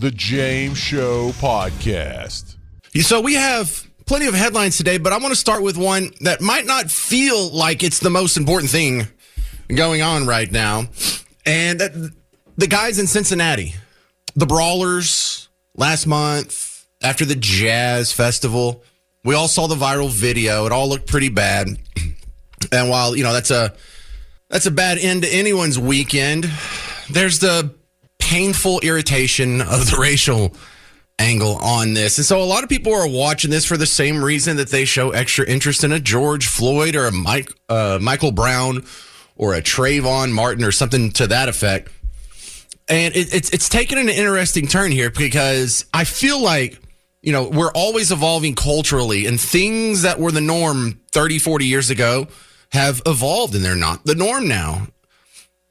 The James Show Podcast. So we have plenty of headlines today, but I want to start with one that might not feel like it's the most important thing going on right now. And the guys in Cincinnati, the Brawlers, last month after the Jazz Festival, we all saw the viral video. It all looked pretty bad. And while, that's a bad end to anyone's weekend, there's the painful irritation of the racial angle on this. And so a lot of people are watching this for the same reason that they show extra interest in a George Floyd or a Michael Brown or a Trayvon Martin or something to that effect. And it's taken an interesting turn here because I feel like, we're always evolving culturally, and things that were the norm 30, 40 years ago have evolved, and they're not the norm now.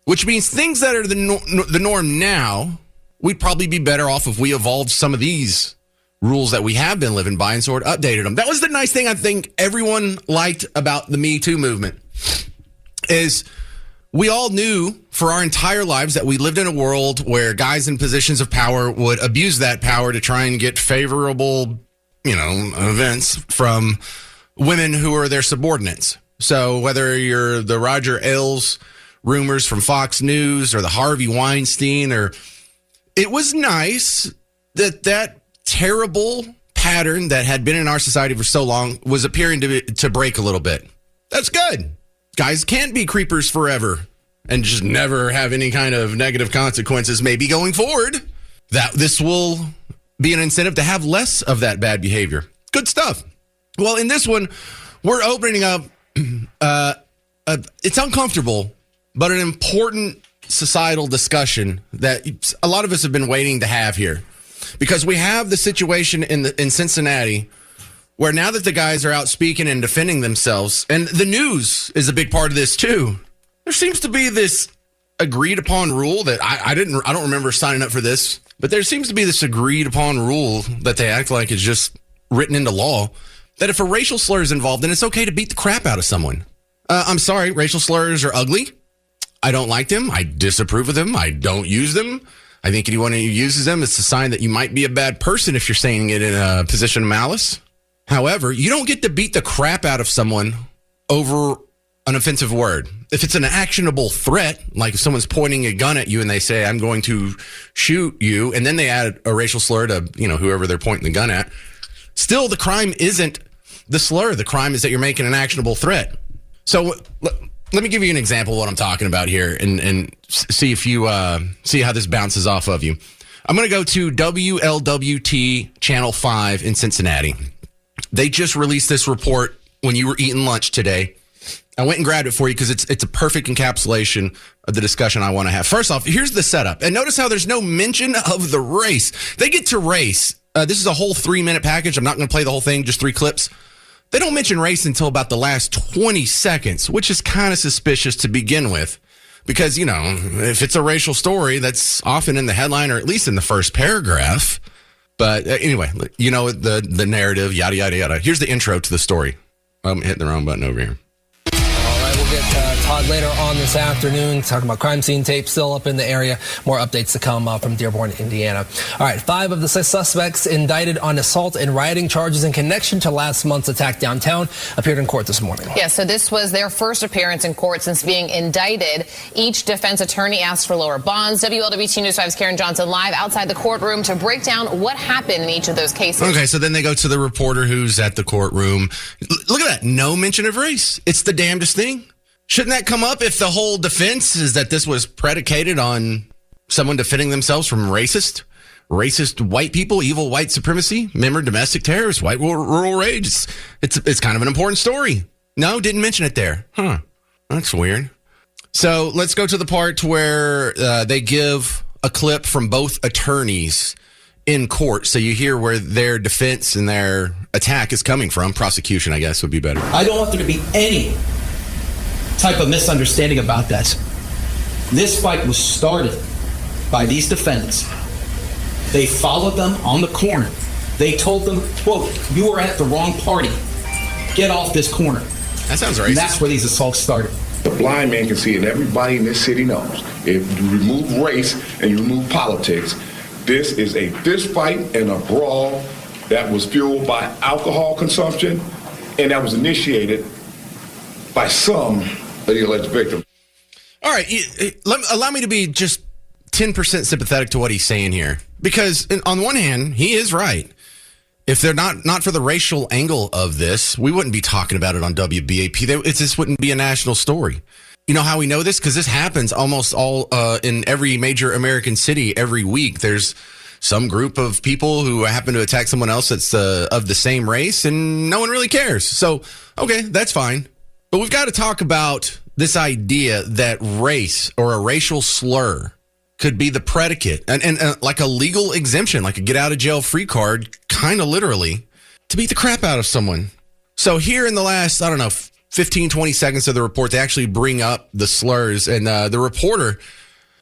Which means things that are the norm now, we'd probably be better off if we evolved some of these rules that we have been living by and sort of updated them. That was the nice thing I think everyone liked about the Me Too movement, is we all knew for our entire lives that we lived in a world where guys in positions of power would abuse that power to try and get favorable, events from women who are their subordinates. So whether you're the Roger Ailes rumors from Fox News or the Harvey Weinstein, it was nice that terrible pattern that had been in our society for so long was appearing to break a little bit. That's good. Guys can't be creepers forever and just never have any kind of negative consequences maybe going forward. This will be an incentive to have less of that bad behavior. Good stuff. Well, in this one, we're opening up, it's uncomfortable, but an important societal discussion that a lot of us have been waiting to have here. Because we have the situation in Cincinnati where now that the guys are out speaking and defending themselves, and the news is a big part of this too, there seems to be this agreed upon rule that I don't remember signing up for this, but there seems to be this agreed upon rule that they act like is just written into law, that if a racial slur is involved, then it's okay to beat the crap out of someone. I'm sorry, racial slurs are ugly. I don't like them. I disapprove of them. I don't use them. I think anyone who uses them, it's a sign that you might be a bad person if you're saying it in a position of malice. However, you don't get to beat the crap out of someone over an offensive word. If it's an actionable threat, like if someone's pointing a gun at you and they say, I'm going to shoot you, and then they add a racial slur to, whoever they're pointing the gun at, still the crime isn't the slur. The crime is that you're making an actionable threat. So let me give you an example of what I'm talking about here and see if you see how this bounces off of you. I'm going to go to WLWT Channel 5 in Cincinnati. They just released this report when you were eating lunch today. I went and grabbed it for you because it's a perfect encapsulation of the discussion I want to have. First off, here's the setup. And notice how there's no mention of the race. They get to race. This is a whole 3-minute package. I'm not going to play the whole thing, just 3 clips. They don't mention race until about the last 20 seconds, which is kind of suspicious to begin with. Because, if it's a racial story, that's often in the headline or at least in the first paragraph. But anyway, the narrative, yada, yada, yada. Here's the intro to the story. I'm hitting the wrong button over here. All right, we'll get Todd later on this afternoon talking about crime scene tape still up in the area. More updates to come from Dearborn, Indiana. All right, 5 of the 6 suspects indicted on assault and rioting charges in connection to last month's attack downtown appeared in court this morning. Yeah, so this was their first appearance in court since being indicted. Each defense attorney asked for lower bonds. WLWT News 5's Karen Johnson live outside the courtroom to break down what happened in each of those cases. Okay, so then they go to the reporter who's at the courtroom. Look at that. No mention of race. It's the damnedest thing. Shouldn't that come up if the whole defense is that this was predicated on someone defending themselves from racist white people, evil white supremacy, member domestic terrorists, white rural rage? It's kind of an important story. No, didn't mention it there. Huh. That's weird. So let's go to the part where they give a clip from both attorneys in court. So you hear where their defense and their attack is coming from. Prosecution, I guess, would be better. I don't want there to be any type of misunderstanding about that. This fight was started by these defendants. They followed them on the corner. They told them, quote, "You are at the wrong party. Get off this corner." That sounds racist. And that's where these assaults started. The blind man can see it, and everybody in this city knows. If you remove race and you remove politics, This is a fist fight and a brawl that was fueled by alcohol consumption and that was initiated by some of the alleged victims. All right, allow me to be just 10% sympathetic to what he's saying here. Because on one hand, he is right. If they're not for the racial angle of this, we wouldn't be talking about it on WBAP. This wouldn't be a national story. You know how we know this? Because this happens almost all in every major American city every week. There's some group of people who happen to attack someone else that's of the same race, and no one really cares. So, okay, that's fine. But we've got to talk about this idea that race or a racial slur could be the predicate and like a legal exemption, like a get out of jail free card, kind of literally, to beat the crap out of someone. So here in the last, 15, 20 seconds of the report, they actually bring up the slurs, and the reporter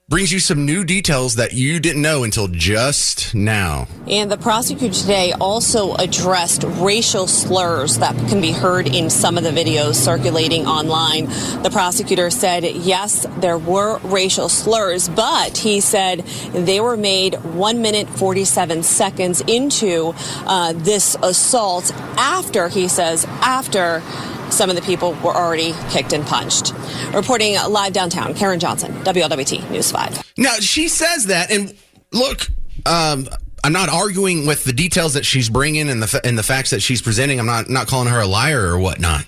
brings you some new details that you didn't know until just now. And the prosecutor today also addressed racial slurs that can be heard in some of the videos circulating online. The prosecutor said, yes, there were racial slurs, but he said they were made 1 minute, 47 seconds into this assault after some of the people were already kicked and punched. Reporting live downtown, Karen Johnson, WLWT News 5. Now, she says that, and look, I'm not arguing with the details that she's bringing and the facts that she's presenting. I'm not calling her a liar or whatnot.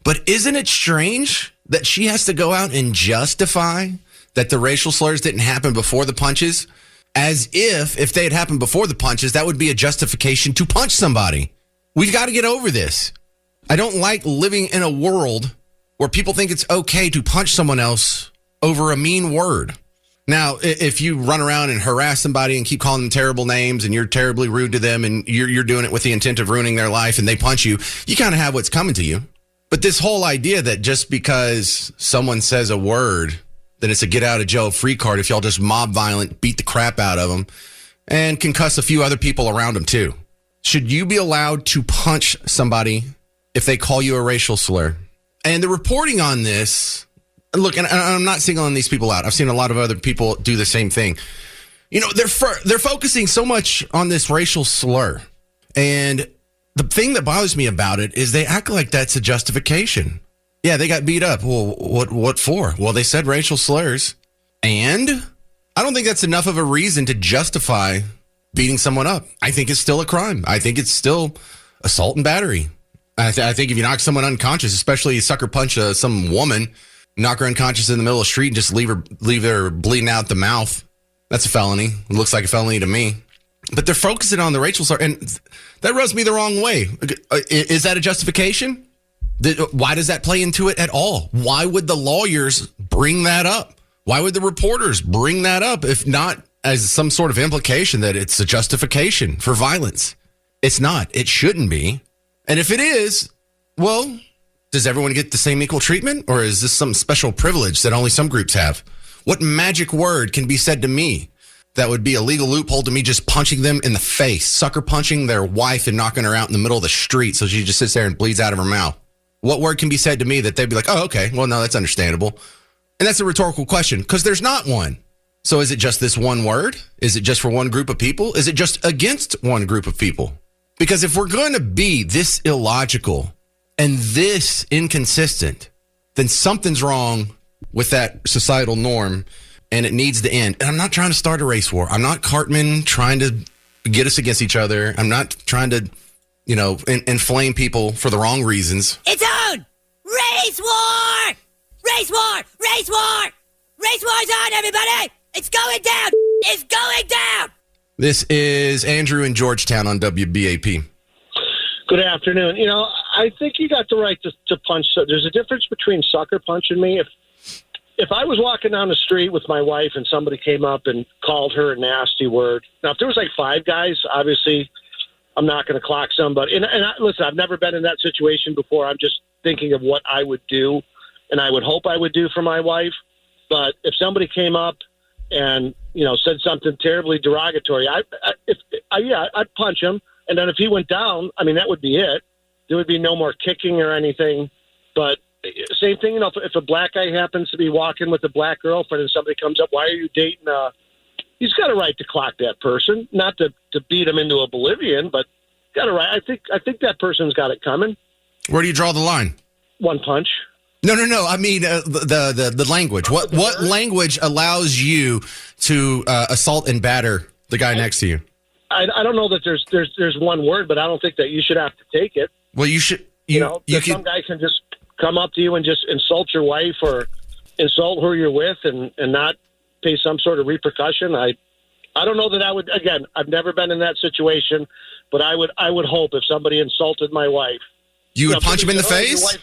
But isn't it strange that she has to go out and justify that the racial slurs didn't happen before the punches, as if they had happened before the punches, that would be a justification to punch somebody? We've got to get over this. I don't like living in a world where people think it's okay to punch someone else over a mean word. Now, if you run around and harass somebody and keep calling them terrible names and you're terribly rude to them and you're doing it with the intent of ruining their life and they punch you, you kind of have what's coming to you. But this whole idea that just because someone says a word, then it's a get out of jail free card if y'all just mob violent, beat the crap out of them, and concuss a few other people around them too. Should you be allowed to punch somebody if they call you a racial slur? And the reporting on this, look, and I'm not singling these people out. I've seen a lot of other people do the same thing. You know, they're focusing so much on this racial slur. And the thing that bothers me about it is they act like that's a justification. Yeah, they got beat up. Well, what for? Well, they said racial slurs. And I don't think that's enough of a reason to justify beating someone up. I think it's still a crime. I think it's still assault and battery. I think if you knock someone unconscious, especially you sucker punch some woman, knock her unconscious in the middle of the street and just leave her bleeding out the mouth, that's a felony. It looks like a felony to me. But they're focusing on the racial slur, and that rubs me the wrong way. Is that a justification? Why does that play into it at all? Why would the lawyers bring that up? Why would the reporters bring that up if not as some sort of implication that it's a justification for violence? It's not. It shouldn't be. And if it is, well, does everyone get the same equal treatment? Or is this some special privilege that only some groups have? What magic word can be said to me that would be a legal loophole to me just punching them in the face, sucker punching their wife and knocking her out in the middle of the street so she just sits there and bleeds out of her mouth? What word can be said to me that they'd be like, oh, okay, well, no, that's understandable. And that's a rhetorical question because there's not one. So is it just this one word? Is it just for one group of people? Is it just against one group of people? Because if we're going to be this illogical and this inconsistent, then something's wrong with that societal norm and it needs to end. And I'm not trying to start a race war. I'm not Cartman trying to get us against each other. I'm not trying to, inflame people for the wrong reasons. It's on! Race war! Race war! Race war! Race war's on, everybody! It's going down! It's going down! This is Andrew in Georgetown on WBAP. Good afternoon. I think you got the right to punch. So there's a difference between sucker punching me. If I was walking down the street with my wife and somebody came up and called her a nasty word. Now, if there was like five guys, obviously I'm not going to clock somebody. Listen, I've never been in that situation before. I'm just thinking of what I would do and I would hope I would do for my wife. But if somebody came up and, said something terribly derogatory, I'd punch him. And then if he went down, that would be it. There would be no more kicking or anything. But same thing, if a black guy happens to be walking with a black girlfriend and somebody comes up, why are you dating he's got a right to clock that person, not to beat him into oblivion, but got a right. I think that person's got it coming. Where do you draw the line? One punch. No. I mean the language. What language allows you to assault and batter the guy next to you? I don't know that there's one word, but I don't think that you should have to take it. Well, you should. Some guy can just come up to you and just insult your wife or insult who you're with and not pay some sort of repercussion. I don't know that I would. Again, I've never been in that situation, but I would hope if somebody insulted my wife, you would punch him in the face.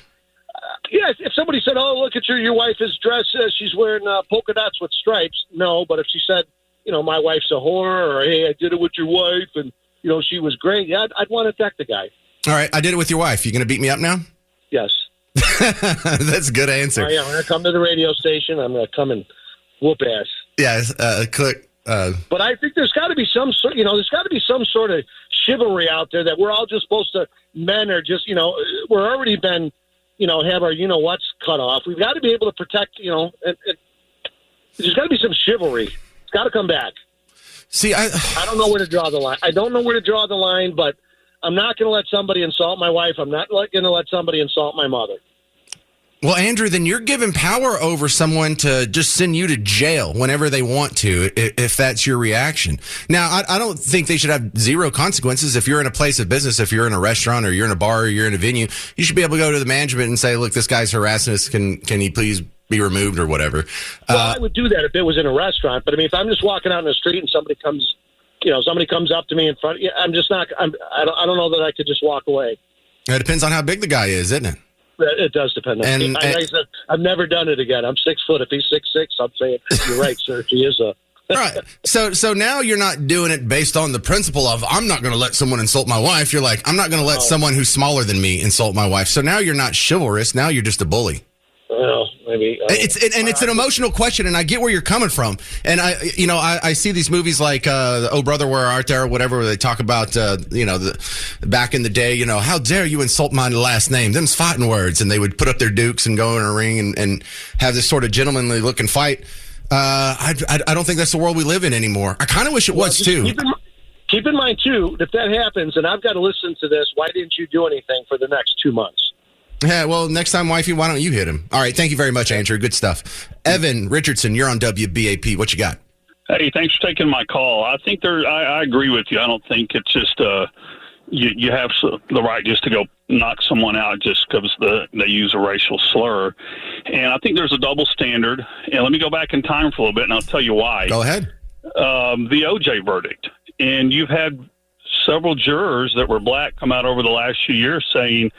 Yes, if somebody said, "Oh, look at your wife is dressed, she's wearing polka dots with stripes," no. But if she said, "My wife's a whore," or "Hey, I did it with your wife, and she was great," yeah, I'd want to attack the guy. All right, I did it with your wife. You going to beat me up now? Yes. That's a good answer. Oh, yeah, I'm going to come to the radio station. I'm going to come and whoop ass. Yes, click. But I think there's got to be some sort. There's got to be some sort of chivalry out there that we're all just supposed to. Men are just, we're already been. Have our what's cut off. We've got to be able to protect, and there's got to be some chivalry. It's got to come back. See, I don't know where to draw the line. I don't know where to draw the line, but I'm not going to let somebody insult my wife. I'm not going to let somebody insult my mother. Well, Andrew, then you're giving power over someone to just send you to jail whenever they want to, if that's your reaction. Now, I don't think they should have zero consequences. If you're in a place of business, if you're in a restaurant or you're in a bar or you're in a venue, you should be able to go to the management and say, look, this guy's harassing us. Can he please be removed or whatever? Well, I would do that if it was in a restaurant. But, I mean, if I'm just walking out in the street and somebody comes up to me in front, I'm just not – I don't know that I could just walk away. It depends on how big the guy is, isn't it? It does depend on me. Like I said, I've never done it again. I'm 6 foot. If he's 6'6", I'm saying, you're right, sir. He is a... Right. So now you're not doing it based on the principle of, I'm not going to let someone insult my wife. You're like, I'm not going to let someone who's smaller than me insult my wife. So now you're not chivalrous. Now you're just a bully. Well, maybe. It's an emotional question, and I get where you're coming from. And I see these movies like Oh Brother, Where Art Thou, or whatever, where they talk about back in the day, how dare you insult my last name? Them's fighting words, and they would put up their dukes and go in a ring and have this sort of gentlemanly looking fight. I don't think that's the world we live in anymore. I kind of wish it was too. Keep in mind too, if that happens, and I've got to listen to this, why didn't you do anything for the next 2 months? Yeah, well, next time, wifey, why don't you hit him? All right, thank you very much, Andrew. Good stuff. Evan Richardson, you're on WBAP. What you got? Hey, thanks for taking my call. I think I agree with you. I don't think it's just you have the right just to go knock someone out just because they use a racial slur. And I think there's a double standard. And let me go back in time for a little bit, and I'll tell you why. Go ahead. The OJ verdict. And you've had several jurors that were black come out over the last few years saying,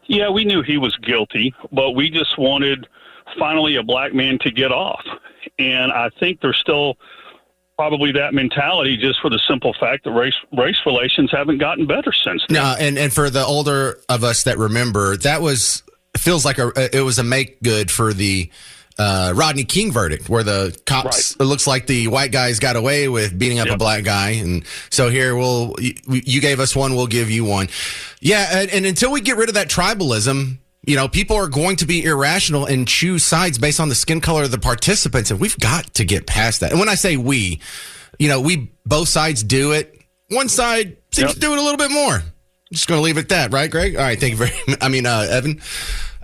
yeah, we knew he was guilty, but we just wanted finally a black man to get off. And I think there's still probably that mentality just for the simple fact that race relations haven't gotten better since then. No, and for the older of us that remember, feels like it was a make good for the Rodney King verdict, where the cops, It looks like the white guys got away with beating up a black guy. And so here, you gave us one, we'll give you one. Yeah. And until we get rid of that tribalism, people are going to be irrational and choose sides based on the skin color of the participants. And we've got to get past that. And when I say we both sides do it. One side seems to do it a little bit more. I'm just going to leave it at that. Right, Greg? All right. Thank you Evan.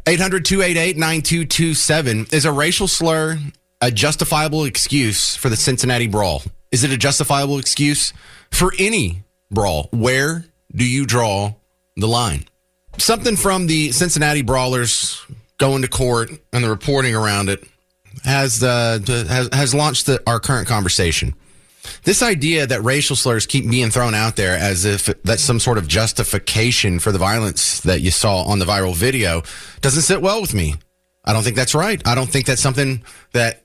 800-288-9227. Is a racial slur a justifiable excuse for the Cincinnati brawl? Is it a justifiable excuse for any brawl? Where do you draw the line? Something from the Cincinnati brawlers going to court and the reporting around it has launched our current conversation. This idea that racial slurs keep being thrown out there as if that's some sort of justification for the violence that you saw on the viral video doesn't sit well with me. I don't think that's right. I don't think that's something that,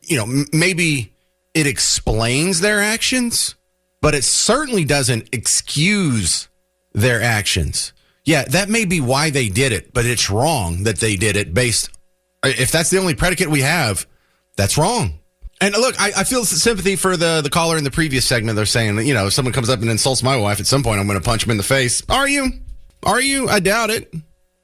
maybe it explains their actions, but it certainly doesn't excuse their actions. Yeah, that may be why they did it, but it's wrong that they did it if that's the only predicate we have, that's wrong. And look, I feel sympathy for the caller in the previous segment. They're saying that, if someone comes up and insults my wife, at some point I'm going to punch him in the face. Are you? I doubt it.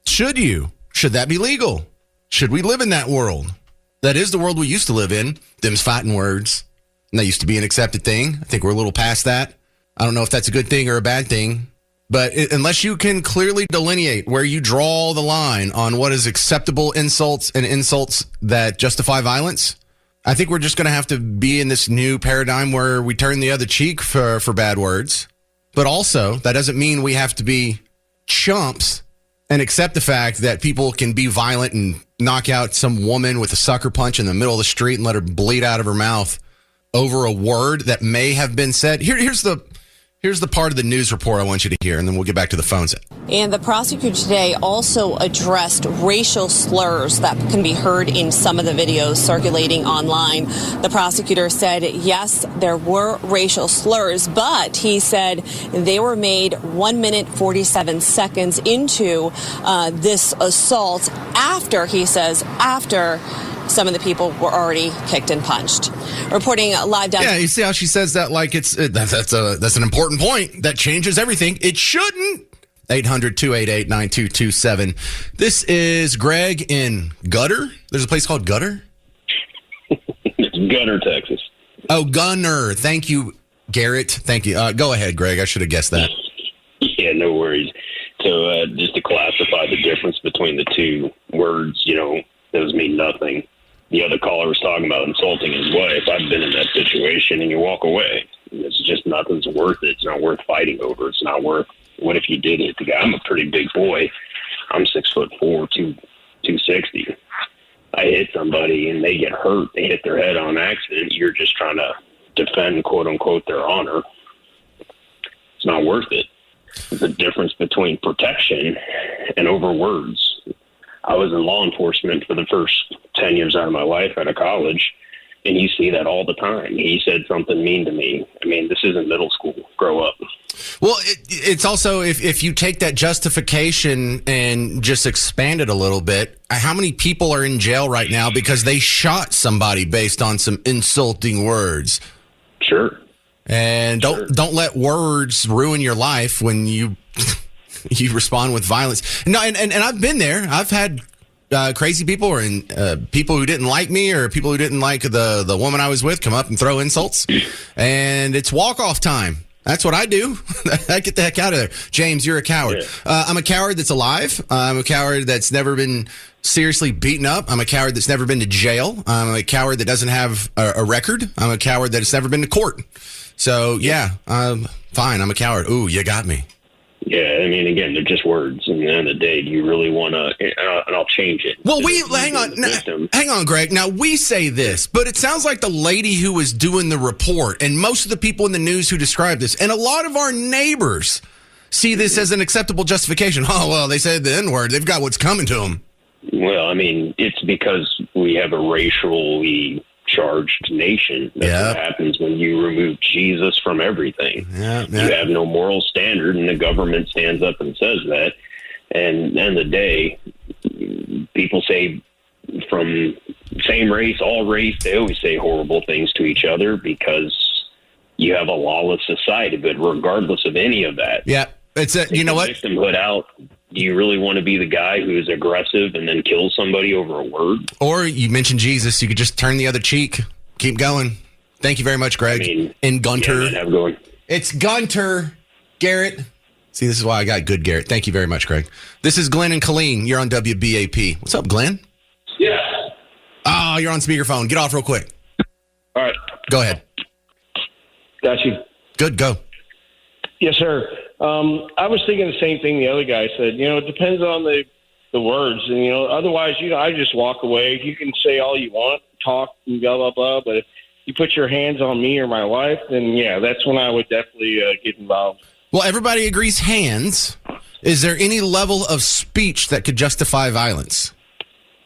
Should you? Should that be legal? Should we live in that world? That is the world we used to live in. Them's fighting words. And that used to be an accepted thing. I think we're a little past that. I don't know if that's a good thing or a bad thing. But unless you can clearly delineate where you draw the line on what is acceptable insults and insults that justify violence, I think we're just going to have to be in this new paradigm where we turn the other cheek for bad words. But also, that doesn't mean we have to be chumps and accept the fact that people can be violent and knock out some woman with a sucker punch in the middle of the street and let her bleed out of her mouth over a word that may have been said. Here's the part of the news report I want you to hear, and then we'll get back to the phones. And the prosecutor today also addressed racial slurs that can be heard in some of the videos circulating online. The prosecutor said, yes, there were racial slurs, but he said they were made 1 minute, 47 seconds into this assault after some of the people were already kicked and punched. Reporting live down. Yeah, you see how she says that like that's an important point. That changes everything. It shouldn't. 800-288-9227. This is Greg in Gutter. There's a place called Gutter? It's Gunner, Texas. Oh, Gunner. Thank you, Garrett. Thank you. Go ahead, Greg. I should have guessed that. Yeah, no worries. So just to classify the difference between the two words, those mean nothing. The other caller was talking about insulting his wife. I've been in that situation, and you walk away. It's just nothing's worth it. It's not worth fighting over. It's not worth. What if you did hit the guy? I'm a pretty big boy. I'm 6'4", 260. I hit somebody and they get hurt. They hit their head on accident. You're just trying to defend, quote unquote, their honor. It's not worth it. There's a difference between protection and over words. I was in law enforcement for the first 10 years out of my life out of college, and you see that all the time. He said something mean to me. I mean, this isn't middle school. Grow up. Well, it's also, if you take that justification and just expand it a little bit, how many people are in jail right now because they shot somebody based on some insulting words? Sure. And don't let words ruin your life when you you respond with violence. No, and I've been there. I've had crazy people or people who didn't like me or people who didn't like the woman I was with come up and throw insults. And it's walk-off time. That's what I do. I get the heck out of there. James, you're a coward. Yeah. I'm a coward that's alive. I'm a coward that's never been seriously beaten up. I'm a coward that's never been to jail. I'm a coward that doesn't have a record. I'm a coward that's never been to court. So, yeah, fine. I'm a coward. Ooh, you got me. Yeah, I mean, again, they're just words. And at the end of the day, do you really want to, and I'll change it. Well, hang on, Greg. Now, we say this, but it sounds like the lady who was doing the report and most of the people in the news who describe this, and a lot of our neighbors see this as an acceptable justification. Oh, well, they said the N-word. They've got what's coming to them. Well, I mean, it's because we have a racially charged nation. That's what happens when you remove Jesus from everything. You have no moral standard, and the government stands up and says that. And at the end of the day, people say from same race, all race, they always say horrible things to each other because you have a lawless society. But regardless of any of that, it's you know what? Victimhood out. Do you really want to be the guy who is aggressive and then kills somebody over a word? Or you mentioned Jesus. You could just turn the other cheek. Keep going. Thank you very much, Greg. I mean, in Gunter. Yeah, have going. It's Gunter, Garrett. See, this is why I got good, Garrett. Thank you very much, Greg. This is Glenn and Colleen. You're on WBAP. What's up, Glenn? Yeah. Oh, you're on speakerphone. Get off real quick. All right. Go ahead. Got you. Good, go. Yes, sir. I was thinking the same thing the other guy said. It depends on the words. And, otherwise, I just walk away. You can say all you want, talk and blah, blah, blah. But if you put your hands on me or my wife, then, yeah, that's when I would definitely get involved. Well, everybody agrees hands. Is there any level of speech that could justify violence?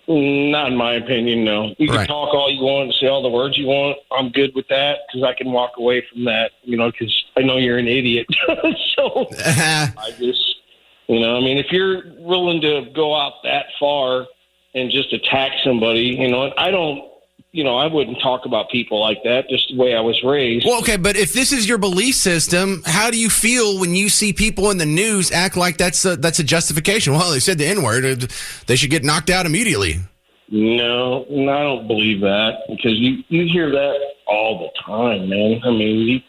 Not in my opinion, no. You can talk all you want and say all the words you want. I'm good with that because I can walk away from that, because I know you're an idiot. So I just, if you're willing to go out that far and just attack somebody, I wouldn't talk about people like that, just the way I was raised. Well, okay, but if this is your belief system, how do you feel when you see people in the news act like that's a justification? Well, they said the N-word. They should get knocked out immediately. No, I don't believe that, because you hear that all the time, man. I mean,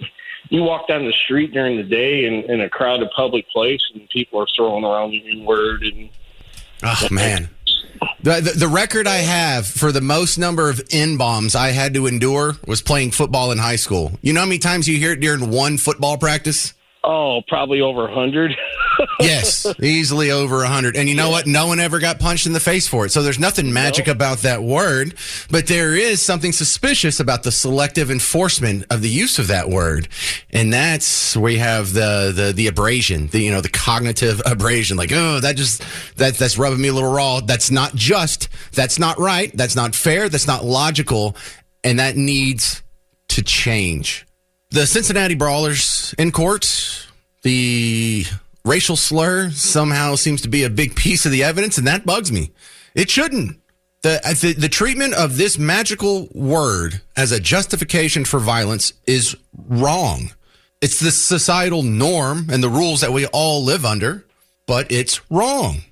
you walk down the street during the day in a crowded public place, and people are throwing around the N-word. Oh, man. The record I have for the most number of N-bombs I had to endure was playing football in high school. You know how many times you hear it during one football practice? Oh, probably over 100. Yes, easily over 100. And you know what? No one ever got punched in the face for it. So there's nothing magic about that word, but there is something suspicious about the selective enforcement of the use of that word. And that's where you have the abrasion, the cognitive abrasion. Like, oh, that's rubbing me a little raw. That's not just, that's not right. That's not fair. That's not logical. And that needs to change. The Cincinnati Brawlers in court, the racial slur somehow seems to be a big piece of the evidence, and that bugs me. It shouldn't. The treatment of this magical word as a justification for violence is wrong. It's the societal norm and the rules that we all live under, but it's wrong.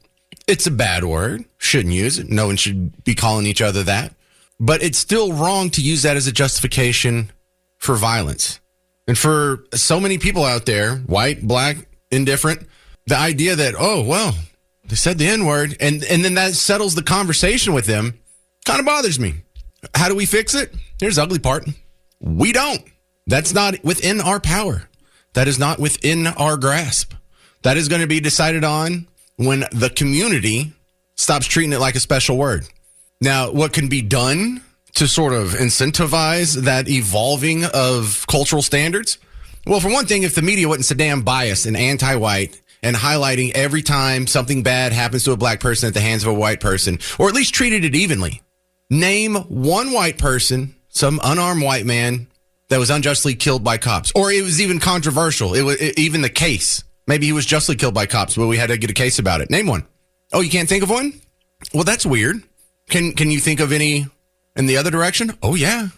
It's a bad word. Shouldn't use it. No one should be calling each other that. But it's still wrong to use that as a justification for violence. And for so many people out there, white, black, indifferent, the idea that, oh, well, they said the N-word, and then that settles the conversation with them, kind of bothers me. How do we fix it? Here's the ugly part. We don't. That's not within our power. That is not within our grasp. That is going to be decided on when the community stops treating it like a special word. Now, what can be done to sort of incentivize that evolving of cultural standards? Well, for one thing, if the media wasn't so damn biased and anti-white and highlighting every time something bad happens to a black person at the hands of a white person, or at least treated it evenly. Name one white person, some unarmed white man, that was unjustly killed by cops. Or it was even controversial. It was even the case. Maybe he was justly killed by cops, but we had to get a case about it. Name one. Oh, you can't think of one? Well, that's weird. Can you think of any in the other direction? Oh, yeah.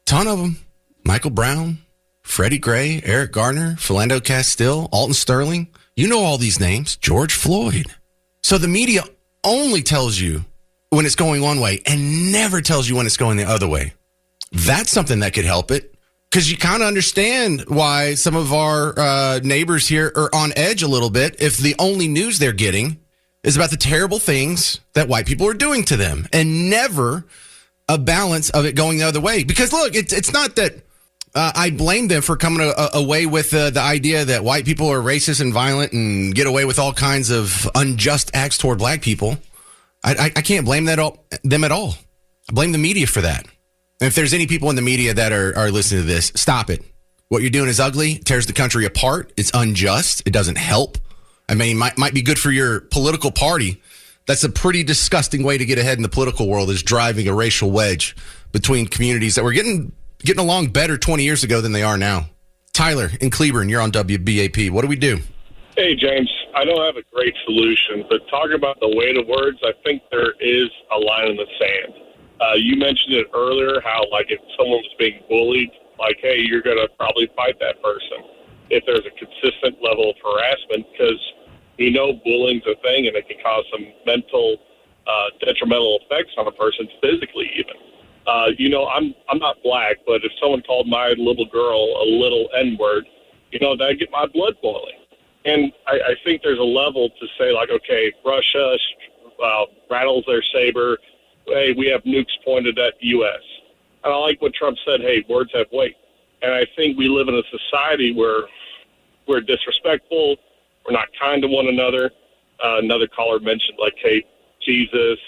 Ton of them. Michael Brown, Freddie Gray, Eric Garner, Philando Castile, Alton Sterling. You know all these names. George Floyd. So the media only tells you when it's going one way and never tells you when it's going the other way. That's something that could help it, because you kind of understand why some of our neighbors here are on edge a little bit if the only news they're getting is about the terrible things that white people are doing to them, and never a balance of it going the other way. Because look, it's not that I blame them for coming away with the idea that white people are racist and violent and get away with all kinds of unjust acts toward black people. I can't blame them at all. I blame the media for that. And if there's any people in the media that are listening to this, stop it. What you're doing is ugly. It tears the country apart. It's unjust. It doesn't help. I mean, might be good for your political party. That's a pretty disgusting way to get ahead in the political world, is driving a racial wedge between communities that were getting along better 20 years ago than they are now. Tyler in Cleburne, you're on WBAP. What do we do? Hey, James. I don't have a great solution, but talking about the weight of words, I think there is a line in the sand. You mentioned it earlier, how, like, if someone was being bullied, like, hey, you're going to probably fight that person if there's a consistent level of harassment, because we know bullying's a thing and it can cause some mental detrimental effects on a person physically even. I'm not black, but if someone called my little girl a little N-word, that'd get my blood boiling. And I think there's a level to say, like, okay, Russia rattles their saber. Hey, we have nukes pointed at the U.S. And I like what Trump said, hey, words have weight. And I think we live in a society where we're disrespectful, we're not kind to one another. Another caller mentioned, like, hey, Jesus,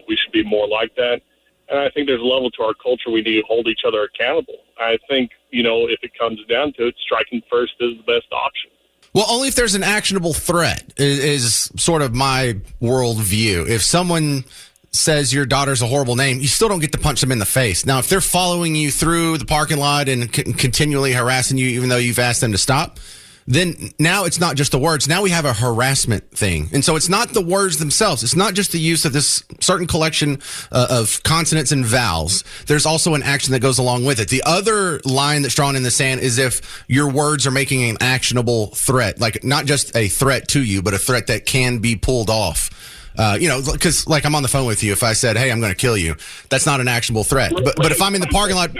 we should be more like that. And I think there's a level to our culture we need to hold each other accountable. I think, if it comes down to it, striking first is the best option. Well, only if there's an actionable threat is sort of my worldview. If someone says your daughter's a horrible name, you still don't get to punch them in the face. Now, if they're following you through the parking lot and continually harassing you, even though you've asked them to stop, then now it's not just the words. Now we have a harassment thing. And so it's not the words themselves. It's not just the use of this certain collection of consonants and vowels. There's also an action that goes along with it. The other line that's drawn in the sand is if your words are making an actionable threat, like not just a threat to you, but a threat that can be pulled off. Because like I'm on the phone with you. If I said, hey, I'm going to kill you, that's not an actionable threat. But if I'm in the parking lot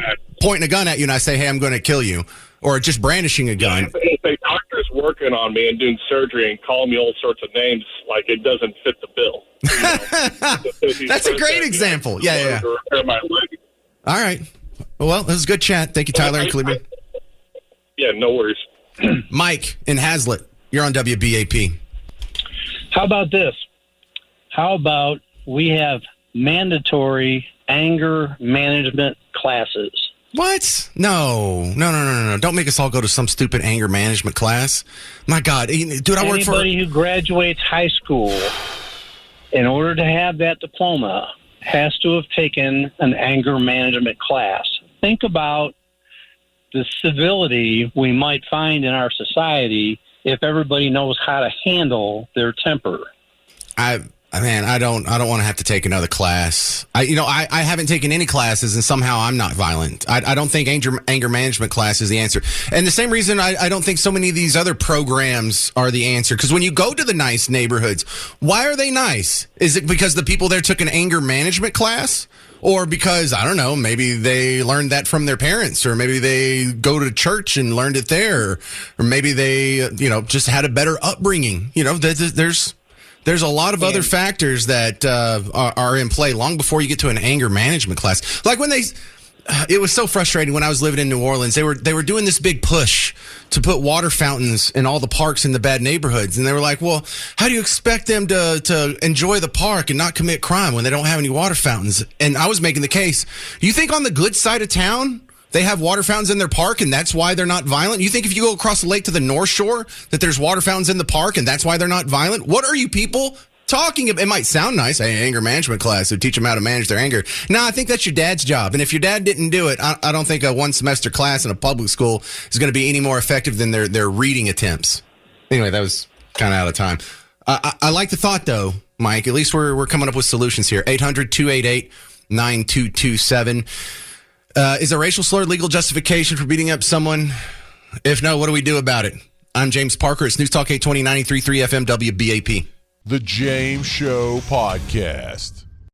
pointing a gun at you and I say, hey, I'm going to kill you, or just brandishing a gun. If a doctor's working on me and doing surgery and calling me all sorts of names, like it doesn't fit the bill. That's a great example. Yeah. All right. Well, this is a good chat. Thank you, Tyler and Cleveland. Yeah, no worries. Mike in Hazlitt, you're on WBAP. How about this? How about we have mandatory anger management classes? What? No. Don't make us all go to some stupid anger management class. My God. Dude, I work for... Anybody who graduates high school, in order to have that diploma, has to have taken an anger management class. Think about the civility we might find in our society if everybody knows how to handle their temper. I don't want to have to take another class. I haven't taken any classes, and somehow I'm not violent. I don't think anger management class is the answer. And the same reason I don't think so many of these other programs are the answer. Because when you go to the nice neighborhoods, why are they nice? Is it because the people there took an anger management class? Or because, I don't know, maybe they learned that from their parents, or maybe they go to church and learned it there, or maybe they, just had a better upbringing. There's a lot of other factors that are in play long before you get to an anger management class. Like when it was so frustrating when I was living in New Orleans. They were doing this big push to put water fountains in all the parks in the bad neighborhoods. And they were like, well, how do you expect them to enjoy the park and not commit crime when they don't have any water fountains? And I was making the case, you think on the good side of town, they have water fountains in their park and that's why they're not violent? You think if you go across the lake to the North Shore that there's water fountains in the park and that's why they're not violent? What are you people talking about? It might sound nice, anger management class would teach them how to manage their anger. No, I think that's your dad's job. And if your dad didn't do it, I don't think a one semester class in a public school is going to be any more effective than their reading attempts. Anyway, that was kind of out of time. I like the thought though, Mike. At least we're coming up with solutions here. 800-288-9227. Is a racial slur legal justification for beating up someone? If no, what do we do about it? I'm James Parker. It's News Talk 820 93.3 FM WBAP. The James Show Podcast.